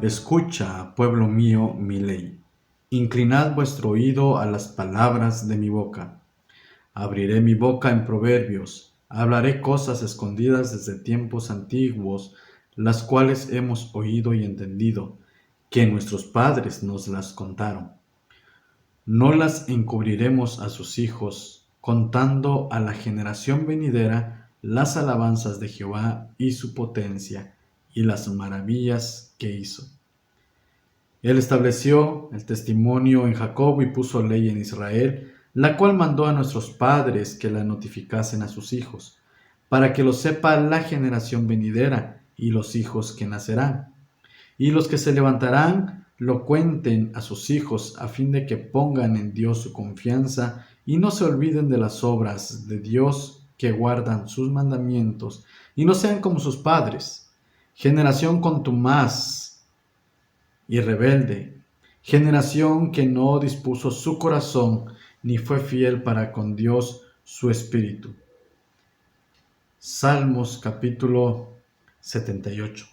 Escucha, pueblo mío, mi ley. Inclinad vuestro oído a las palabras de mi boca. Abriré mi boca en proverbios, hablaré cosas escondidas desde tiempos antiguos, las cuales hemos oído y entendido, que nuestros padres nos las contaron. No las encubriremos a sus hijos, contando a la generación venidera las alabanzas de Jehová y su potencia, y las maravillas que hizo. Él estableció el testimonio en Jacob y puso ley en Israel, la cual mandó a nuestros padres que la notificasen a sus hijos, para que lo sepa la generación venidera y los hijos que nacerán. Y los que se levantarán lo cuenten a sus hijos, a fin de que pongan en Dios su confianza y no se olviden de las obras de Dios, que guardan sus mandamientos y no sean como sus padres, generación contumaz y rebelde, generación que no dispuso su corazón ni fue fiel para con Dios su espíritu. Salmos capítulo 78.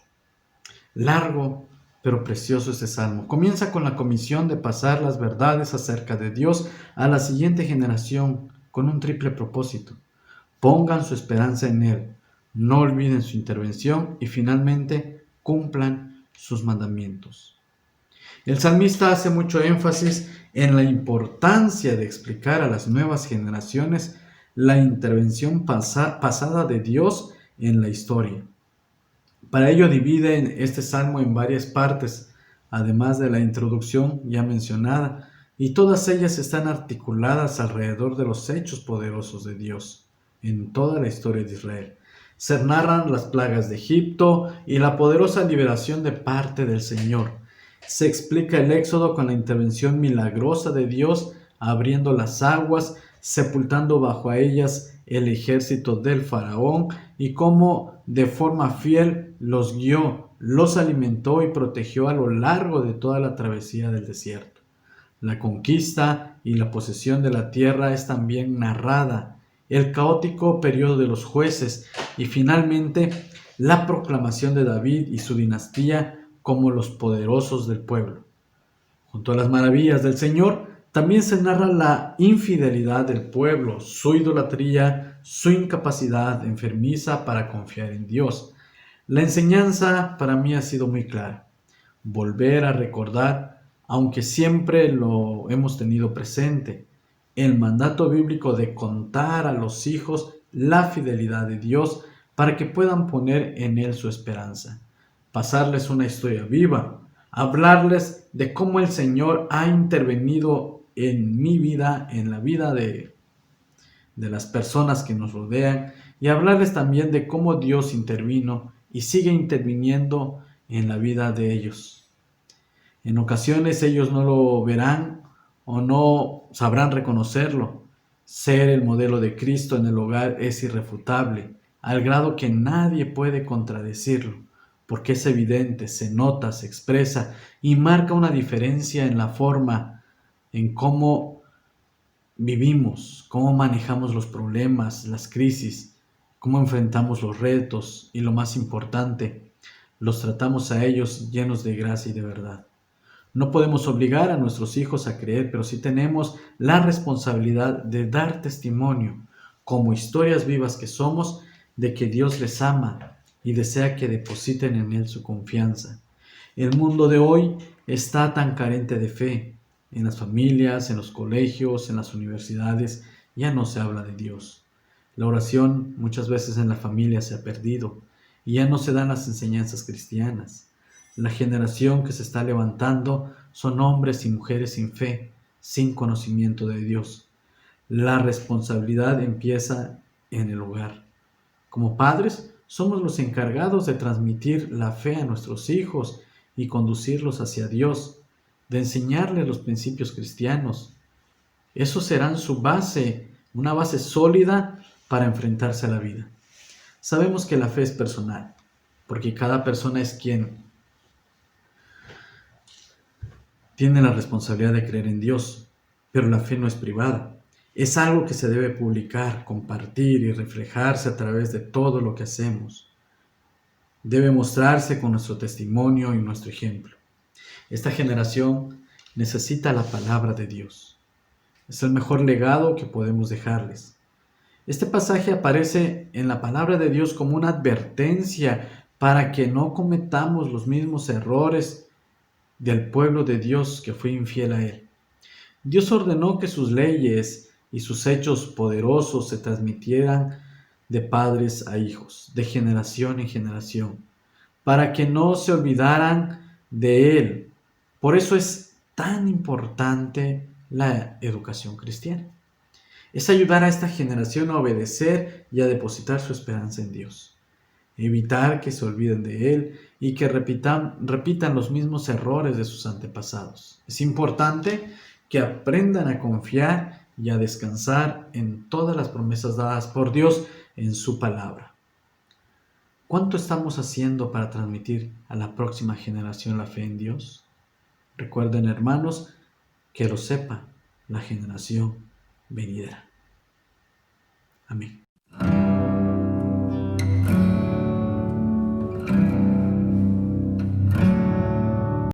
Largo pero precioso este salmo. Comienza con la comisión de pasar las verdades acerca de Dios a la siguiente generación con un triple propósito. Pongan su esperanza en Él, no olviden su intervención y finalmente cumplan sus mandamientos. El salmista hace mucho énfasis en la importancia de explicar a las nuevas generaciones la intervención pasada de Dios en la historia. Para ello divide este salmo en varias partes, además de la introducción ya mencionada, y todas ellas están articuladas alrededor de los hechos poderosos de Dios en toda la historia de Israel. Se narran las plagas de Egipto y la poderosa liberación de parte del Señor. Se explica el éxodo con la intervención milagrosa de Dios, abriendo las aguas, sepultando bajo a ellas el ejército del faraón y cómo de forma fiel los guió, los alimentó y protegió a lo largo de toda la travesía del desierto. La conquista y la posesión de la tierra es también narrada, el caótico periodo de los jueces y finalmente la proclamación de David y su dinastía como los poderosos del pueblo. Junto a las maravillas del Señor, también se narra la infidelidad del pueblo, su idolatría, su incapacidad enfermiza para confiar en Dios. La enseñanza para mí ha sido muy clara. Volver a recordar, aunque siempre lo hemos tenido presente, el mandato bíblico de contar a los hijos la fidelidad de Dios para que puedan poner en Él su esperanza. Pasarles una historia viva, hablarles de cómo el Señor ha intervenido en mi vida, en la vida de las personas que nos rodean, y hablarles también de cómo Dios intervino y sigue interviniendo en la vida de ellos. En ocasiones ellos no lo verán o no sabrán reconocerlo. Ser el modelo de Cristo en el hogar es irrefutable, al grado que nadie puede contradecirlo, porque es evidente, se nota, se expresa y marca una diferencia en la forma en cómo vivimos, cómo manejamos los problemas, las crisis, cómo enfrentamos los retos y lo más importante, los tratamos a ellos llenos de gracia y de verdad. No podemos obligar a nuestros hijos a creer, pero sí tenemos la responsabilidad de dar testimonio, como historias vivas que somos, de que Dios les ama y desea que depositen en Él su confianza. El mundo de hoy está tan carente de fe. En las familias, en los colegios, en las universidades, ya no se habla de Dios. La oración muchas veces en la familia se ha perdido y ya no se dan las enseñanzas cristianas. La generación que se está levantando son hombres y mujeres sin fe, sin conocimiento de Dios. La responsabilidad empieza en el hogar. Como padres, somos los encargados de transmitir la fe a nuestros hijos y conducirlos hacia Dios, de enseñarles los principios cristianos. Esos serán su base, una base sólida para enfrentarse a la vida. Sabemos que la fe es personal, porque cada persona es quien tiene la responsabilidad de creer en Dios, pero la fe no es privada. Es algo que se debe publicar, compartir y reflejarse a través de todo lo que hacemos. Debe mostrarse con nuestro testimonio y nuestro ejemplo. Esta generación necesita la palabra de Dios. Es el mejor legado que podemos dejarles. Este pasaje aparece en la palabra de Dios como una advertencia para que no cometamos los mismos errores del pueblo de Dios que fue infiel a Él. Dios ordenó que sus leyes y sus hechos poderosos se transmitieran de padres a hijos, de generación en generación, para que no se olvidaran de Él. Por eso es tan importante la educación cristiana. Es ayudar a esta generación a obedecer y a depositar su esperanza en Dios. Evitar que se olviden de Él y que repitan los mismos errores de sus antepasados. Es importante que aprendan a confiar y a descansar en todas las promesas dadas por Dios en su palabra. ¿Cuánto estamos haciendo para transmitir a la próxima generación la fe en Dios? Recuerden, hermanos, que lo sepa la generación venidera. Amén.